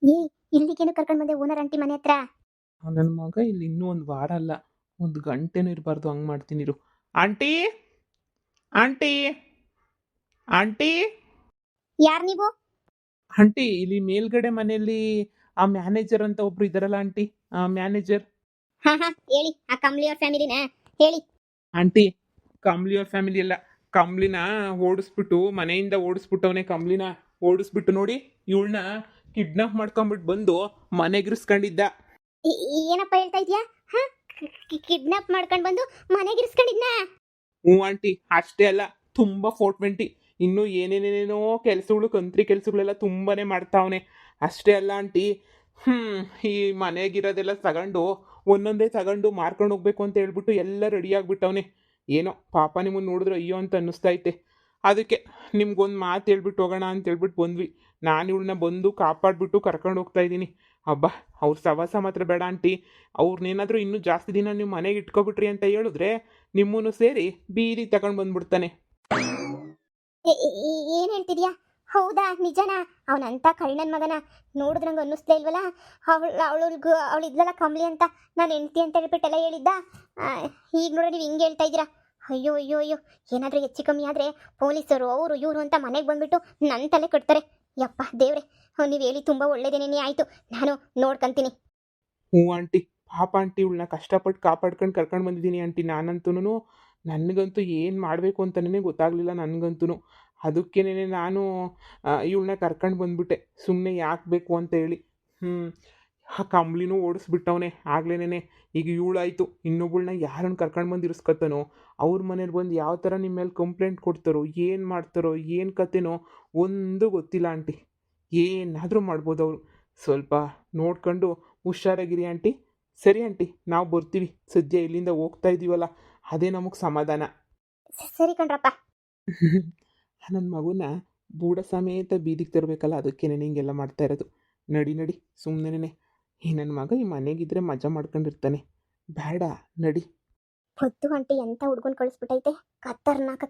ಏ ಇಲ್ಲಿಗೇನು ಕರ್ಕೊಂಡು ಬಂದೆ ಓನರ್ ಆಂಟಿ ಮನೆ ಹತ್ರ? ನನ್ನ ಮಗ ಇಲ್ಲಿ ಇನ್ನೂ ಒಂದು ವಾರ ಅಲ್ಲ, ಒಂದು ಗಂಟೆನೂ ಇರಬಾರ್ದು, ಹಂಗೆ ಮಾಡ್ತೀನಿ ಇರು. ಆಂಟಿ, ಆಂಟಿ, ಆಂಟಿ, ಯಾರು ನೀವು? ಆಂಟಿ, ಇಲ್ಲಿ ಮೇಲ್ಗಡೆ ಮನೆಯಲ್ಲಿ ಆ ಮ್ಯಾನೇಜರ್ ಅಂತ ಒಬ್ರು ಇದ್ದಾರಲ್ಲ ಆಂಟಿ, ಆ ಮ್ಯಾನೇಜರ್. ಹಾ ಹಾ, ಹೇಳಿ. ಆ ಕಮ್ಲಿ ಅವ್ರ ಫ್ಯಾಮಿಲಿನಾ? ಹೇಳಿ. ಆಂಟಿ, ಕಮ್ಲಿ ಅವ್ರ ಫ್ಯಾಮಿಲಿ ಎಲ್ಲ, ಕಮ್ಲಿನ ಓಡಿಸ್ಬಿಟ್ಟು, ಮನೆಯಿಂದ ಓಡಿಸ್ಬಿಟ್ಟವನೇ, ಕಮ್ಲಿನ ಓಡಿಸ್ಬಿಟ್ಟು ನೋಡಿ, ಇವಳನ್ನ ಕಿಡ್ನಾಪ್ ಮಾಡ್ಕೊಂಬಿಟ್ಟು ಬಂದು ಮನೆಗಿರಿಸ್ಕೊಂಡಿದ್ದ. ಏನಪ್ಪ ಹೇಳ್ತಾ ಇದೀಯಾ? ಹಾ, ಕಿಡ್ನಾಪ್ ಮಾಡ್ಕೊಂಡು ಬಂದು ಮನೆಗೆ ಇರಿಸ್ಕೊಂಡಿದ್ನ? ಹ್ಞೂ ಆಂಟಿ, ಅಷ್ಟೇ ಅಲ್ಲ, ತುಂಬ 420 ಇನ್ನೂ ಏನೇನೇನೇನೋ ಕೆಲಸಗಳು, ಕಂತ್ರಿ ಕೆಲಸಗಳೆಲ್ಲ ತುಂಬಾನೇ ಮಾಡ್ತಾವನೆ. ಅಷ್ಟೇ ಅಲ್ಲ ಆಂಟಿ, ಈ ಮನೆಗಿರೋದೆಲ್ಲ ತಗೊಂಡು ಒಂದೊಂದೇ ತಗೊಂಡು ಮಾರ್ಕೊಂಡು ಹೋಗ್ಬೇಕು ಅಂತ ಹೇಳ್ಬಿಟ್ಟು ಎಲ್ಲ ರೆಡಿ ಆಗಿಬಿಟ್ಟವನೆ. ಏನೋ ಪಾಪ ನಿಮ್ಮನ್ನು ನೋಡಿದ್ರೆ ಅಯ್ಯೋ ಅಂತ ಅನ್ನಿಸ್ತೈತೆ. ಅದಕ್ಕೆ ನಿಮ್ಗೊಂದು ಮಾತು ಹೇಳ್ಬಿಟ್ಟು ಹೋಗೋಣ ಅಂತ ಹೇಳ್ಬಿಟ್ಟು ಬಂದ್ವಿ. ನಾನು ಇವಳನ್ನ ಬಂದು ಕಾಪಾಡಿಬಿಟ್ಟು ಕರ್ಕೊಂಡು ಹೋಗ್ತಾ ಇದ್ದೀನಿ. ಹಬ್ಬ, ಅವ್ರ ಸವಾಸ ಮಾತ್ರ ಬೇಡ ಆಂಟಿ. ಅವ್ರನ್ನೇನಾದರೂ ಇನ್ನೂ ಜಾಸ್ತಿ ದಿನ ನೀವು ಮನೆಗೆ ಇಟ್ಕೊಬಿಟ್ರಿ ಅಂತ ಹೇಳಿದ್ರೆ ನಿಮ್ಮನ್ನು ಸೇರಿ ಬೀದಿ ತಗೊಂಡು ಬಂದ್ಬಿಡ್ತಾನೆ. ಏನ್ ಹೇಳ್ತಿದ್ಯಾ? ಹೌದಾ? ನಿಜನಾ? ಅವನಂತ ಕಳ್ಳನ ಮಗನ ನೋಡಿದ್ರಂಗ ಅನ್ನಿಸ್ಲೇ ಇಲ್ವಲ್ಲ. ಅವಳು ಇದ್ಲಲ್ಲ ಕಮ್ಲಿ ಅಂತ, ನಾನು ಹೆಂಡ್ತಿ ಅಂತ ಹೇಳ್ಬಿಟ್ಟೆಲ್ಲ ಹೇಳಿದ್ದ. ಈಗ ನೋಡಿ ನೀವು ಹಿಂಗೆ ಹೇಳ್ತಾ ಇದ್ದೀರಾ. ಅಯ್ಯೋ ಅಯ್ಯೋ ಅಯ್ಯೋ, ಏನಾದರೂ ಹೆಚ್ಚು ಕಮ್ಮಿ ಆದರೆ ಪೊಲೀಸರು ಅವರು ಇವರು ಅಂತ ಮನೆಗೆ ಬಂದ್ಬಿಟ್ಟು ನನ್ನ ತಲೆ ಕಟ್ತಾರೆ. ಯಪ್ಪ ದೇವ್ರೆ, ನೀವು ಹೇಳಿ ತುಂಬ ಒಳ್ಳೇದೇನೇ ಆಯಿತು. ನಾನು ನೋಡ್ಕೊಂತೀನಿ. ಹ್ಞೂ ಆಂಟಿ, ಪಾಪ ಆಂಟಿ, ಇವಳನ್ನ ಕಷ್ಟಪಟ್ಟು ಕಾಪಾಡ್ಕೊಂಡು ಕರ್ಕೊಂಡು ಬಂದಿದ್ದೀನಿ ಆಂಟಿ. ನಾನಂತೂ ನನಗಂತೂ ಏನು ಮಾಡಬೇಕು ಅಂತಲೇ ಗೊತ್ತಾಗಲಿಲ್ಲ ನನಗಂತೂ. ಅದಕ್ಕೇನೆ ನಾನು ಇವಳನ್ನ ಕರ್ಕೊಂಡು ಬಂದ್ಬಿಟ್ಟೆ, ಸುಮ್ಮನೆ ಯಾಕೆ ಬೇಕು ಅಂತ ಹೇಳಿ. ಆ ಕಂಬ್ಳಿನೂ ಓಡಿಸ್ಬಿಟ್ಟವನೆ ಆಗ್ಲೇನೆ. ಈಗ ಇವಳಾಯಿತು, ಇನ್ನೊಬ್ಬಳನ್ನ ಯಾರನ್ನು ಕರ್ಕೊಂಡು ಬಂದು ಇರಿಸ್ಕೊತಾನೋ, ಅವ್ರ ಮನೇಲಿ ಬಂದು ಯಾವ ಥರ ನಿಮ್ಮ ಮೇಲೆ ಕಂಪ್ಲೇಂಟ್ ಕೊಡ್ತಾರೋ, ಏನು ಮಾಡ್ತಾರೋ, ಏನು ಕತೆನೋ ಒಂದು ಗೊತ್ತಿಲ್ಲ ಆಂಟಿ. ಏನಾದರೂ ಮಾಡ್ಬೋದು ಅವರು. ಸ್ವಲ್ಪ ನೋಡ್ಕೊಂಡು ಹುಷಾರಾಗಿರಿ ಆಂಟಿ. ಸರಿ ಆಂಟಿ, ನಾವು ಬರ್ತೀವಿ. ಸದ್ಯ ಇಲ್ಲಿಂದ ಹೋಗ್ತಾ ಇದ್ದೀವಲ್ಲ, ಅದೇ ನಮಗೆ ಸಮಾಧಾನ. ಸರಿ ಕಣ್ರಪ್ಪ. ನನ್ನ ಮಗುನ ಬೂಡ ಸಮೇತ ಬೀದಿಗೆ ತರಬೇಕಲ್ಲ, ಅದಕ್ಕೇನೆ ಹಿಂಗೆಲ್ಲ ಮಾಡ್ತಾ ಇರೋದು. ನಡಿ ನಡಿ, ಸುಮ್ಮನೆ ಈ ನನ್ನ ಮಗ ಈ ಮನೆಗಿದ್ರೆ ಮಜಾ ಮಾಡ್ಕೊಂಡಿರ್ತಾನೆ. ಬೇಡ, ನಡಿ. ಹೊತ್ತು ಗಂಟೆ ಎಂಥ ಹುಡ್ಕೊಂಡು ಕಳಿಸ್ಬಿಟ್ಟೈತೆ.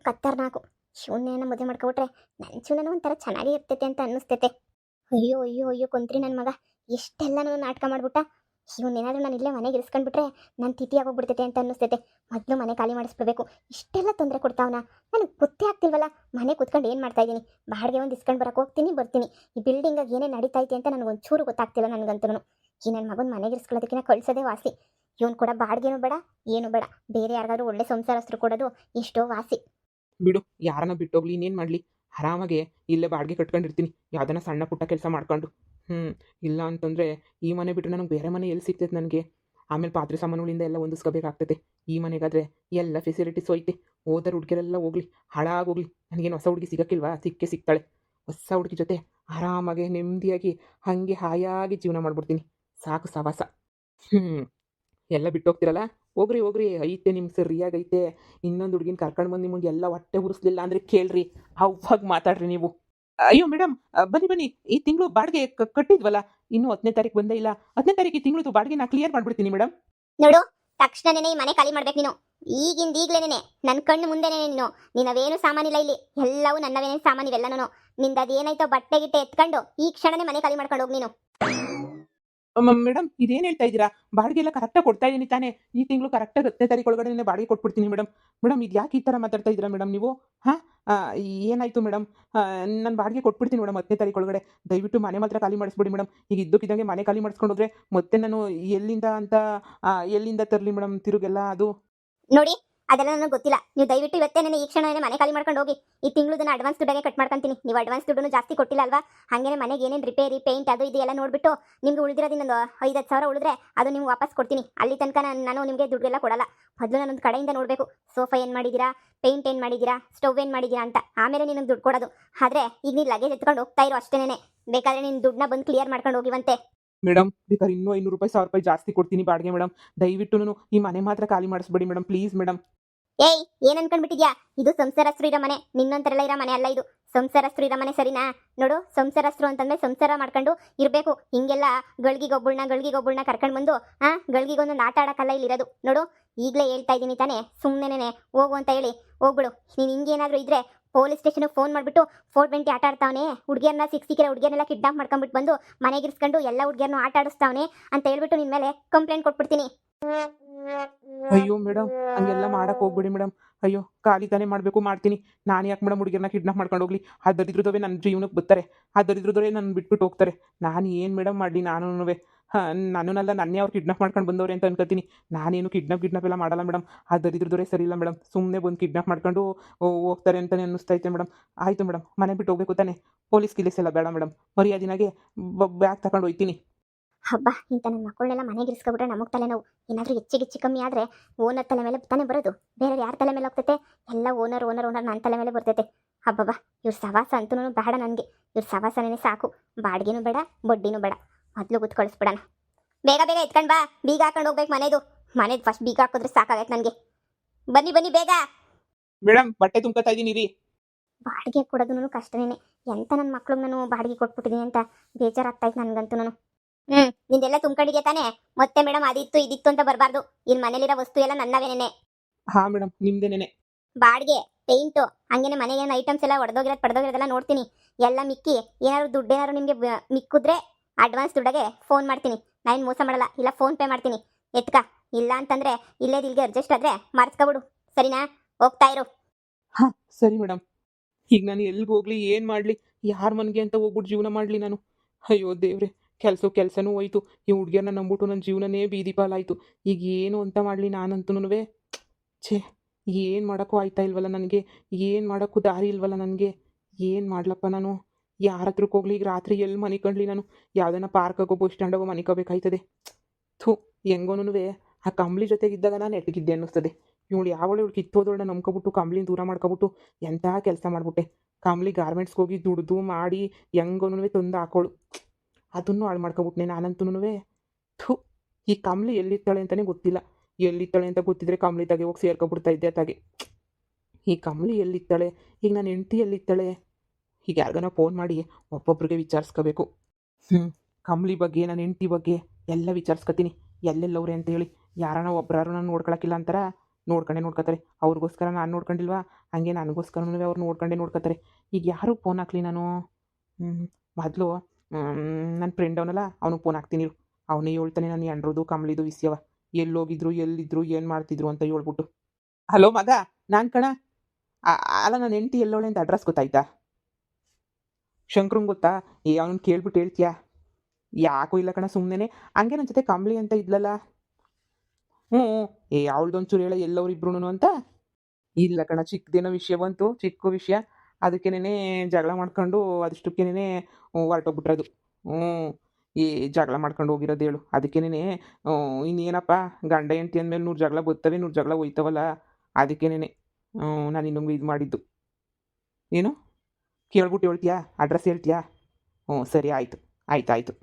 ಕತ್ತರ್ನಾಕು ಶಿವನೇನ ಮದುವೆ ಮಾಡ್ಕೊಬಿಟ್ರೆ ನನ್ನ ಜೀವನ ಒಂಥರ ಚೆನ್ನಾಗೇ ಇರ್ತೈತೆ ಅಂತ ಅನ್ನಿಸ್ತೈತೆ. ಅಯ್ಯೋ ಅಯ್ಯೋ ಅಯ್ಯೋ, ಕೊಂತ್ರಿ ನನ್ನ ಮಗ ಎಷ್ಟೆಲ್ಲ ನಾಟಕ ಮಾಡ್ಬಿಟ್ಟ. ಇವನ್ನೇನಾದ್ರೂ ನಾನು ಇಲ್ಲೇ ಮನೆಗೆ ಇರಿಸ್ಕೊಂಡ್ಬಿಟ್ರೆ ನಾನು ತಿಥಿಯಾಗೋಗ್ಬಿಡ್ತೈತೆ ಅಂತ ಅನ್ನಿಸ್ತೈತೆ. ಮೊದಲು ಮನೆ ಖಾಲಿ ಮಾಡಿಸ್ಬಿಡ್ಬೇಕು. ಇಷ್ಟೆಲ್ಲ ತೊಂದರೆ ಕೊಡ್ತಾವನ, ನನಗೆ ಗೊತ್ತೇ ಆಗ್ತಿಲ್ವಲ್ಲ. ಮನೆ ಕೂತ್ಕೊಂಡು ಏನು ಮಾಡ್ತಾ ಇದ್ದೀನಿ? ಬಾಡಿಗೆ ಒಂದು ಇಸ್ಕೊಂಡು ಬರೋಕೆ ಹೋಗ್ತೀನಿ, ಬರ್ತೀನಿ. ಈ ಬಿಲ್ಡಿಂಗಾಗಿ ಏನೇ ನಡೀತೈತೆ ಅಂತ ನನಗೊಂಚೂರು ಗೊತ್ತಾಗ್ತಿಲ್ಲ ನನಗಂತೂ. ಈ ನನ್ನ ಮಗನ ಮನೆಗೆ ಇರಿಸ್ಕೊಳ್ಳೋದಕ್ಕಿಂತ ಕಳಿಸೋದೇ ವಾಸಿ. ಇವನು ಕೂಡ ಬಾಡಿಗೆನೂ ಬೇಡ, ಏನು ಬೇಡ, ಬೇರೆ ಯಾರಿಗಾದ್ರೂ ಒಳ್ಳೆ ಸಂಸಾರಸ್ಥರು ಕೊಡೋದು ಎಷ್ಟೋ ವಾಸಿ. ಬಿಡು, ಯಾರನ್ನ ಬಿಟ್ಟೋಗ್ಲಿ, ಇನ್ನೇನು ಮಾಡಲಿ. ಆರಾಮಾಗೆ ಇಲ್ಲೇ ಬಾಡಿಗೆ ಕಟ್ಕೊಂಡಿರ್ತೀನಿ, ಯಾವ್ದನ್ನ ಸಣ್ಣ ಪುಟ್ಟ ಕೆಲಸ ಮಾಡ್ಕೊಂಡು. ಇಲ್ಲ ಅಂತಂದರೆ ಈ ಮನೆ ಬಿಟ್ಟರೆ ನನಗೆ ಬೇರೆ ಮನೆ ಎಲ್ಲಿ ಸಿಗ್ತೈತೆ ನನಗೆ. ಆಮೇಲೆ ಪಾತ್ರೆ ಸಾಮಾನುಗಳಿಂದ ಎಲ್ಲ ಹೊಂದಿಸ್ಕೋಬೇಕಾಗ್ತೈತೆ. ಈ ಮನೆಗಾದರೆ ಎಲ್ಲ ಫೆಸಿಲಿಟೀಸ್ ಹೋಯ್ತೆ. ಹೋದರೆ ಹುಡುಗಿರೆಲ್ಲ ಹೋಗ್ಲಿ, ಹಾಳಾಗೋಗ್ಲಿ, ನನಗೇನು ಹೊಸ ಹುಡುಗಿ ಸಿಗೋಕ್ಕಿಲ್ವಾ? ಸಿಗ್ತಾಳೆ. ಹೊಸ ಹುಡುಗಿ ಜೊತೆ ಆರಾಮಾಗೆ ನೆಮ್ಮದಿಯಾಗಿ ಹಾಗೆ ಹಾಯಾಗಿ ಜೀವನ ಮಾಡ್ಬಿಡ್ತೀನಿ. ಸಾಕು ಸವಾಸ. ಎಲ್ಲ ಬಿಟ್ಟೋಗ್ತಿರಲ್ಲ, ಹೋಗ್ರಿ, ಐತೆ ನಿಮ್ಗೆ ಸರಿಯಾಗೈತೆ. ಇನ್ನೊಂದು ಹುಡುಗಿನ ಕರ್ಕೊಂಡು ಬಂದು ನಿಮಗೆ ಎಲ್ಲ ಹೊಟ್ಟೆ ಉರಿಸ್ಲಿಲ್ಲ ಅಂದರೆ ಕೇಳ್ರಿ, ಅವಾಗ ಮಾತಾಡ್ರಿ ನೀವು. ಅಯ್ಯೋ ಮೇಡಮ್, ಬನ್ನಿ, ಈ ತಿಂಗಳು ಬಾಡಿಗೆ ಕಟ್ಟಿದ್ವಲ್ಲ, ಇನ್ನೂ 10ನೇ ತಾರೀಕು ಬಂದೇ ಇಲ್ಲ. 10ನೇ ತಾರೀಕು ಈ ತಿಂಗಳು ಬಾಡಿಗೆ ನಾ ಕ್ಲಿಯರ್ ಮಾಡ್ಬಿಡ್ತೀನಿ ಮೇಡಮ್. ನೋಡು, ತಕ್ಷಣನೇ ಈ ಮನೆ ಖಾಲಿ ಮಾಡ್ಬೇಕು ನೀನು. ಈಗ್ಲೇನೆ ನನ್ನ ಕಣ್ಣು ಮುಂದೆನೇ ನೀನವೇನು ಸಾಮಾನಿಲ್ಲ ಇಲ್ಲಿ, ಎಲ್ಲವೂ ನನ್ನವೇನೇ ಸಾಮಾನಿವೆಲ್ಲನೂ. ನಿಂದ ಅದೇನಾಯ್ತೋ ಬಟ್ಟೆ ಗಿಟ್ಟೆ ಎತ್ಕೊಂಡು ಈ ಕ್ಷಣನೇ ಮನೆ ಖಾಲಿ ಮಾಡ್ಕೊಂಡು ಹೋಗಿ ನೀನು. ಮೇಡಮ್, ಇದೇನು ಹೇಳ್ತಾ ಇದ್ದೀರಾ? ಬಾಡಿಗೆ ಎಲ್ಲ ಕರೆಕ್ಟಾಗಿ ಕೊಡ್ತಾ ಇದ್ದೀನಿ ತಾನೇ? ಈ ತಿಂಗಳು ಕರೆಕ್ಟಾಗಿ 10ನೇ ತಾರೀಕು ಒಳಗಡೆ ಬಾಡಿಗೆ ಕೊಟ್ಬಿಡ್ತೀನಿ ಮೇಡಮ್. ಮೇಡಮ್, ಇದು ಯಾಕೆ ಈ ಥರ ಮಾತಾಡ್ತಾ ಇದ್ದೀರಾ ಮೇಡಮ್ ನೀವು? ಹಾಂ, ಏನಾಯಿತು ಮೇಡಮ್? ನಾನು ಬಾಡಿಗೆ ಕೊಟ್ಬಿಡ್ತೀನಿ ಮೇಡಮ್ 10ನೇ ತಾರೀಕು ಒಳಗಡೆ. ದಯವಿಟ್ಟು ಮನೆ ಮಾತ್ರ ಖಾಲಿ ಮಾಡಿಸ್ಬಿಡಿ ಮೇಡಮ್. ಈಗ ಇದ್ದಕ್ಕಿದ್ದಂಗೆ ಮನೆ ಖಾಲಿ ಮಾಡಿಸ್ಕೊಂಡು ಹೋದ್ರೆ ಮತ್ತೆ ನಾನು ಎಲ್ಲಿಂದ ತರಲಿ ಮೇಡಮ್ ತಿರುಗೆಲ್ಲ ಅದು? ನೋಡಿ, ಅದೆಲ್ಲ ನನಗೆ ಗೊತ್ತಿಲ್ಲ. ನೀವು ದಯವಿಟ್ಟು ಇವತ್ತೇ ಈ ಕ್ಷಣನೇ ಮನೆ ಖಾಲಿ ಮಾಡ್ಕೊಂಡು ಹೋಗಿ. ಈ ತಿಂಗಳದನ್ನ ಅಡ್ವಾನ್ಸ್ ದುಡ್ಡಾಗೆ ಕಟ್ ಮಾಡ್ಕೊಂತೀನಿ. ನೀವು ಅಡ್ವಾನ್ಸ್ ದುಡ್ಡು ಜಾಸ್ತಿ ಕೊಟ್ಟಿಲ್ಲ ಅಲ್ವಾ? ಹಾಗೇನೆ ಮನೆಗೆ ಏನೇನು ರಿಪೇರಿ, ಪೇಂಟ್ ಅದು ಇದು ಎಲ್ಲ ನೋಡಿಬಿಟ್ಟು ನಿಮ್ಗೆ ಉಳಿದಿರೋದಿನ್ನೊಂದು 5-10 ಸಾವಿರ ಉಳಿದ್ರೆ ಅದು ನಿಮ್ಗೆ ವಾಪಸ್ ಕೊಡ್ತೀನಿ. ಅಲ್ಲಿ ತನಕ ನಾನು ನಿಮಗೆ ದುಡ್ಡೆಲ್ಲ ಕೊಡಲ್ಲ. ಮೊದಲು ನಾನೊಂದು ಕಡೆಯಿಂದ ನೋಡಬೇಕು, ಸೋಫಾ ಏನು ಮಾಡಿದ್ದೀರಾ, ಪೇಂಟ್ ಏನು ಮಾಡಿದ್ದೀರಾ, ಸ್ಟವ್ ಏನು ಮಾಡಿದ್ದೀರಾ ಅಂತ. ಆಮೇಲೆ ನಿನಗೆ ದುಡ್ಡು ಕೊಡೋದು. ಆದರೆ ಈಗ ನೀನು ಲಗೇಜ್ ಎತ್ಕೊಂಡು ಹೋಗ್ತಾ ಇರೋ ಅಷ್ಟೇನೆ. ಬೇಕಾದರೆ ನೀನು ದುಡ್ಡನ್ನ ಬಂದು ಕ್ಲಿಯರ್ ಮಾಡ್ಕೊಂಡು ಹೋಗಿವಂತೆ. ಮೇಡಮ್, ಬೇಕಾದ್ರೆ ಇನ್ನೂ 500 ರೂಪಾಯಿ 1000 ರೂಪಾಯಿ ಜಾಸ್ತಿ ಕೊಡ್ತೀನಿ ಬಾಡಿಗೆ ಮೇಡಮ್. ದಯವಿಟ್ಟು ಈ ಮನೆ ಮಾತ್ರ ಖಾಲಿ ಮಾಡಿಸ್ಬೇಡಿ ಮೇಡಮ್, ಪ್ಲೀಸ್ ಮೇಡಮ್. ಏಯ್, ಏನ್ ಅನ್ಕೊಂಡ್ಬಿಟ್ಟಿದ್ಯಾ? ಇದು ಸಂಸಾರಸ್ಥರು ಇರೋ ಮನೆ, ನಿನ್ನೊಂಥರಲ್ಲ ಇರೋ ಮನೆ ಅಲ್ಲ ಇದು. ಸಂಸಾರಸ್ಥರು ಇರೋ ಮನೆ, ಸರಿನಾ? ನೋಡು, ಸಂಸಾರಸ್ಥರು ಅಂತಂದ್ರೆ ಸಂಸಾರ ಮಾಡ್ಕೊಂಡು ಇರಬೇಕು. ಹಿಂಗೆಲ್ಲ ಗಳಿಗೆಗೊಬ್ಬಳನ್ನ ಕರ್ಕೊಂಡು ಬಂದು ಗಳಿಗೆಗೊಂದೊಂದು ಆಟ ಆಡಕ್ಕಲ್ಲ ಇಲ್ಲಿರೋದು. ನೋಡು, ಈಗಲೇ ಹೇಳ್ತಾ ಇದ್ದೀನಿ ತಾನೇ, ಸುಮ್ಮನೆ ಹೋಗು ಅಂತ ಹೇಳಿ ಹೋಗ್ಬಿಡು. ನೀನು ಹಿಂಗೇನಾದರೂ ಇದ್ರೆ ಪೊಲೀಸ್ ಸ್ಟೇಷನ್ಗೆ ಫೋನ್ ಮಾಡಿಬಿಟ್ಟು 420 ಆಟ ಆಡ್ತಾವನೆ, ಹುಡುಗಿಯರನ್ನ ಸಿಕ್ಕಿರೋ ಹುಡುಗಿಯರನ್ನೆಲ್ಲ ಕಿಡ್ನಾಪ್ ಮಾಡ್ಕೊಂಡ್ಬಿಟ್ಟು ಬಂದು ಮನೆಗೆ ಇರಿಸ್ಕೊಂಡು ಎಲ್ಲ ಹುಡುಗಿಯರನ್ನು ಆಟ ಆಡಿಸ್ತಾವನೆ ಅಂತ ಹೇಳ್ಬಿಟ್ಟು ನಿನ್ನ ಮೇಲೆ ಕಂಪ್ಲೇಂಟ್ ಕೊಟ್ಬಿಡ್ತೀನಿ. ಅಯ್ಯೋ ಮೇಡಮ್, ಹಂಗೆಲ್ಲ ಮಾಡಕ್ಕೆ ಹೋಗ್ಬಿಡಿ ಮೇಡಮ್. ಅಯ್ಯೋ, ಖಾಲಿ ತಾನೇ ಮಾಡಬೇಕು, ಮಾಡ್ತೀನಿ. ನಾನು ಯಾಕೆ ಮೇಡಮ್ ಹುಡುಗಿಯರನ್ನ ಕಿಡ್ನಾಪ್ ಮಾಡ್ಕೊಂಡು ಹೋಗ್ಲಿ? ಆ ದರಿದ್ರದವೇ ನನ್ನ ಜೀವನಕ್ಕೆ ಬರ್ತಾರೆ, ಆ ದರಿದ್ರದವರೇ ನನ್ನ ಬಿಟ್ಬಿಟ್ಟು ಹೋಗ್ತಾರೆ. ನಾನು ಏನು ಮೇಡಮ್ ಮಾಡಲಿ? ನನ್ನನ್ನೆಲ್ಲ ನನ್ನೇ ಅವ್ರು ಕಿಡ್ನಾಪ್ ಮಾಡ್ಕೊಂಡು ಬಂದವ್ರೆ ಅಂತ ಅನ್ಕೋತೀನಿ. ನಾನೇನು ಕಿಡ್ನಾಪ್ ಎಲ್ಲ ಮಾಡಲ್ಲ ಮೇಡಮ್. ಆ ದರಿದ್ರದವರೇ ಸರಿ ಇಲ್ಲ ಮೇಡಮ್. ಸುಮ್ಮನೆ ಬಂದು ಕಿಡ್ನಾಪ್ ಮಾಡ್ಕೊಂಡು ಹೋಗ್ತಾರೆ ಅಂತಲೇ ಅನ್ನಿಸ್ತೈತೆ ಮೇಡಮ್. ಆಯಿತು ಮೇಡಮ್, ಮನೆ ಬಿಟ್ಟು ಹೋಗ್ಬೇಕು ತಾನೆ? ಪೊಲೀಸ್ ಗಿಲೀಸ್ ಎಲ್ಲ ಬೇಡ ಮೇಡಮ್. ಮರ್ಯಾದಿನಾಗೆ ಬ್ಯಾಗ್ ತಗೊಂಡು ಹೋಗ್ತೀನಿ. ಹಬ್ಬ, ಇಂಥ ನನ್ನ ಮಕ್ಕಳನ್ನೆಲ್ಲ ಮನೆಗೆ ಇರಿಸ್ಕೊಬಿಟ್ರೆ ನಮಗೆ ತಲೆನೋವು. ಏನಾದರೂ ಹೆಚ್ಚಿಗೆ ಕಮ್ಮಿ ಆದರೆ ಓನರ್ ತಲೆ ಮೇಲೆ ತಾನೇ ಬರೋದು, ಬೇರೆ ಯಾರ ತಲೆ ಮೇಲೆ ಹೋಗ್ತೈತೆ? ಎಲ್ಲ ಓನರ್ ನನ್ನ ತಲೆ ಮೇಲೆ ಬರ್ತೈತೆ. ಹಬ್ಬಬ್ಬ, ಇವ್ರ ಸವಾಸ ಅಂತೂ ಬೇಡ ನನಗೆ. ಇವ್ರ ಸವಾಸನೇ ಸಾಕು. ಬಾಡಿಗೆನೂ ಬೇಡ, ಬಡ್ಡಿನೂ ಬೇಡ. ಮೊದಲು ಗೊತ್ತು ಕಳಿಸ್ಬಿಡೋಣ. ಬೇಗ ಬೇಗ ಎತ್ಕೊಂಡು ಬಾ, ಬೀಗ ಹಾಕೊಂಡು ಹೋಗ್ಬೇಕು ಮನೆದು ಫಸ್ಟ್ ಬೀಗ ಹಾಕಿದ್ರೆ ಸಾಕಾಗೈತೆ ನನಗೆ. ಬನ್ನಿ ಬೇಗ. ಮೇಡಮ್, ಬಟ್ಟೆ ತುಂಬ್ಕೊತಾ ಇದ್ದೀನಿ ರೀ. ಬಾಡಿಗೆ ಕೊಡೋದು ಕಷ್ಟನೇ. ಎಂತ ನನ್ನ ಮಕ್ಳಿಗೆ ನಾನು ಬಾಡಿಗೆ ಕೊಟ್ಬಿಟ್ಟಿದ್ದೀನಿ ಅಂತ ಬೇಜಾರಾಗ್ತಾಯಿತ್ತು ನನಗಂತೂ. ನಿಂದೆಲ್ಲ ತುಂಬ್ಕೊಂಡಿದ್ಯಾ ತಾನೇ? ಮತ್ತೆ ಮೇಡಮ್ ಅದಿತ್ತು ಇದಿತ್ತು ಅಂತ ಬರಬಾರ್ದು. ಇಲ್ಲಿ ಮನೇಲಿರೋ ವಸ್ತು ಎಲ್ಲ ನನ್ನವೇನೇನೆ. ಹಾಂ ಮೇಡಮ್, ನಿಮ್ದೇನೇನೆ. ಬಾಡಿಗೆ, ಪೇಂಟು, ಹಂಗೇನೆ ಮನೆಗೆ ಏನು ಐಟಮ್ಸ್ ಎಲ್ಲ ಪಡೆದೋಗಿರೋದೆಲ್ಲ ನೋಡ್ತೀನಿ. ಎಲ್ಲ ಮಿಕ್ಕಿ ಏನಾದ್ರು ದುಡ್ಡು ಏನಾದ್ರು ನಿಮಗೆ ಮಿಕ್ಕಿದ್ರೆ ಅಡ್ವಾನ್ಸ್ ದುಡ್ಡಾಗೆ ಫೋನ್ ಮಾಡ್ತೀನಿ. ನಾನು ಮೋಸ ಮಾಡಲ್ಲ, ಇಲ್ಲ ಫೋನ್ ಪೇ ಮಾಡ್ತೀನಿ. ಎತ್ಕ. ಇಲ್ಲ ಅಂತಂದರೆ ಇಲ್ಲಿಗೆ ಅಡ್ಜಸ್ಟ್ ಆದರೆ ಮರ್ಸ್ಕೊಬಿಡು, ಸರಿನಾ? ಹೋಗ್ತಾ ಇರು. ಹಾಂ ಸರಿ ಮೇಡಮ್. ಈಗ ನಾನು ಎಲ್ಲಿಗೆ ಹೋಗ್ಲಿ, ಏನು ಮಾಡಲಿ, ಯಾರ ಮನೆಗೆ ಅಂತ ಹೋಗ್ಬಿಟ್ಟು ಜೀವನ ಮಾಡಲಿ ನಾನು? ಅಯ್ಯೋ ದೇವ್ರೆ, ಕೆಲಸನೂ ಹೋಯ್ತು. ಈ ಹುಡುಗಿಯರನ್ನ ನಂಬಿಟ್ಟು ನನ್ನ ಜೀವನನೇ ಬೀದಿ ಪಾಲಾಯಿತು. ಈಗ ಏನು ಅಂತ ಮಾಡಲಿ ನಾನಂತೂ? ಛೇ, ಏನು ಮಾಡೋಕ್ಕೂ ಆಯ್ತಾ ಇಲ್ವಲ್ಲ ನನಗೆ? ಏನು ಮಾಡೋಕ್ಕೂ ದಾರಿ ಇಲ್ವಲ್ಲ ನನಗೆ? ಏನು ಮಾಡ್ಲಪ್ಪ ನಾನು? ಯಾರ ಹತ್ರಕ್ಕೆ ಹೋಗ್ಲಿ? ಈಗ ರಾತ್ರಿ ಎಲ್ಲಿ ಮನಿಕೊಂಡ್ಲಿ ನಾನು? ಯಾವುದನ್ನ ಪಾರ್ಕಾಗೋ ಬಸ್ ಸ್ಟ್ಯಾಂಡಾಗೋ ಮನಿಕೋಬೇಕಾಯ್ತದೆ. ಥೂ, ಹೆಂಗೋನು ಆ ಕಂಬ್ಳಿ ಜೊತೆಗಿದ್ದಾಗ ನಾನು ಎಟ್ಟಗಿದ್ದೆ ಅನ್ನಿಸ್ತದೆ. ಇವಳು ಇವಳು ಕಿತ್ತೋದೊಳನ್ನ ನಂಬ್ಕೊಬಿಟ್ಟು ಕಂಬ್ಳಿನ ದೂರ ಮಾಡ್ಕೊಬಿಟ್ಟು ಎಂಥ ಕೆಲಸ ಮಾಡಿಬಿಟ್ಟೆ. ಕಂಬ್ಳಿ ಗಾರ್ಮೆಂಟ್ಸ್ಗೆ ಹೋಗಿ ದುಡ್ದು ಮಾಡಿ ಹೆಂಗೋನು ತಂದು ಹಾಕೋಳು. ಅದನ್ನು ಹಾಳು ಮಾಡ್ಕೊಬಿಟ್ನೆ ನಾನಂತೂ. ಥೂ, ಈ ಕಂಬ್ಳಿ ಎಲ್ಲಿರ್ತಾಳೆ ಅಂತಲೇ ಗೊತ್ತಿಲ್ಲ. ಎಲ್ಲಿರ್ತಾಳೆ ಅಂತ ಗೊತ್ತಿದ್ರೆ ಕಂಬ್ಳಿ ತಾಗೆ ಹೋಗಿ ಸೇರ್ಕೊಬಿಡ್ತಾ ಇದ್ದೆ ತಾಗೆ. ಈ ಕಂಬ್ಳಿ ಎಲ್ಲಿರ್ತಾಳೆ? ಈಗ ನನ್ನ ಹೆಂಡತಿ ಎಲ್ಲಿರ್ತಾಳೆ? ಈಗ ಯಾರಿಗಾನ ಫೋನ್ ಮಾಡಿ ಒಬ್ಬೊಬ್ರಿಗೆ ವಿಚಾರಿಸ್ಕೋಬೇಕು. ಕಂಬ್ಳಿ ಬಗ್ಗೆ, ನನ್ನ ಹೆಂಡತಿ ಬಗ್ಗೆ ಎಲ್ಲ ವಿಚಾರಿಸ್ಕೊತೀನಿ. ಎಲ್ಲೆಲ್ಲವ್ರೆ ಅಂತ ಹೇಳಿ. ಯಾರನ್ನ ಒಬ್ಬರಾರು ನಾನು ನೋಡ್ಕೊಳಕ್ಕಿಲ್ಲ ಅಂತಾರ? ನೋಡ್ಕೊತಾರೆ. ಅವ್ರಿಗೋಸ್ಕರ ನಾನು ನೋಡ್ಕೊಂಡಿಲ್ವಾ? ಹಂಗೆ ನನಗೋಸ್ಕರನೂ ಅವ್ರು ನೋಡ್ಕೋತಾರೆ. ಈಗ ಯಾರು ಫೋನ್ ಹಾಕ್ಲಿ ನಾನು? ಮೊದಲು ನನ್ನ ಫ್ರೆಂಡ್ ಅವನಲ್ಲ, ಅವ್ನಿಗೆ ಫೋನ್ ಹಾಕ್ತೀನಿ. ಅವನೇ ಹೇಳ್ತಾನೆ ನಾನು ಎಂಡ್ರದು ಕಂಬ್ಳಿದು ವಿಷಯವ. ಎಲ್ಲೋಗಿದ್ರು, ಎಲ್ಲಿದ್ರು, ಏನು ಮಾಡ್ತಿದ್ರು ಅಂತ ಹೇಳ್ಬಿಟ್ಟು. ಹಲೋ ಮಗ, ನಾನು ಕಣ. ಅಲ್ಲ, ನನ್ನ ಹೆಂಡತಿ ಎಲ್ಲೋಳೆ ಅಂತ ಅಡ್ರೆಸ್ ಗೊತ್ತಾಯ್ತಾ? ಶಂಕ್ರಂಗೆ ಗೊತ್ತಾ? ಅವನನ್ನು ಕೇಳ್ಬಿಟ್ಟು ಹೇಳ್ತೀಯಾ? ಯಾಕೂ ಇಲ್ಲ ಕಣ, ಸುಮ್ಮನೆ. ಹಂಗೆ ನನ್ನ ಜೊತೆ ಕಂಬ್ಳಿ ಅಂತ ಇದ್ಲಲ್ಲ. ಅವಳ್ದೊಂಚೂರು ಹೇಳ ಎಲ್ಲವ್ರಿಬ್ರು ಅಂತ. ಇಲ್ಲ ಕಣ, ಚಿಕ್ಕದೇನೋ ವಿಷಯ ಬಂತು, ಚಿಕ್ಕ ವಿಷಯ. ಅದಕ್ಕೇನೆ ಜಗಳ ಮಾಡ್ಕೊಂಡು ಅದಷ್ಟಕ್ಕೇನೆ ಹೊರಟೋಗ್ಬಿಟ್ರದು. ಈ ಜಗಳ ಮಾಡ್ಕೊಂಡು ಹೋಗಿರೋದು ಹೇಳು. ಅದಕ್ಕೇನೆ ಇನ್ನೇನಪ್ಪ, ಗಂಡ ಹೆಂಡತಿ ಅಂದಮೇಲೆ 100 ಜಗಳ ಬರ್ತವೆ, 100 ಜಗಳ ಹೋಯ್ತವಲ್ಲ. ಅದಕ್ಕೇನೆ ನಾನು ಇನ್ನೊಂದು ಇದು ಮಾಡಿದ್ದು. ಏನು ಕೇಳ್ಬಿಟ್ಟು ಹೇಳ್ತೀಯಾ? ಅಡ್ರೆಸ್ ಹೇಳ್ತೀಯಾ? ಸರಿ, ಆಯಿತು.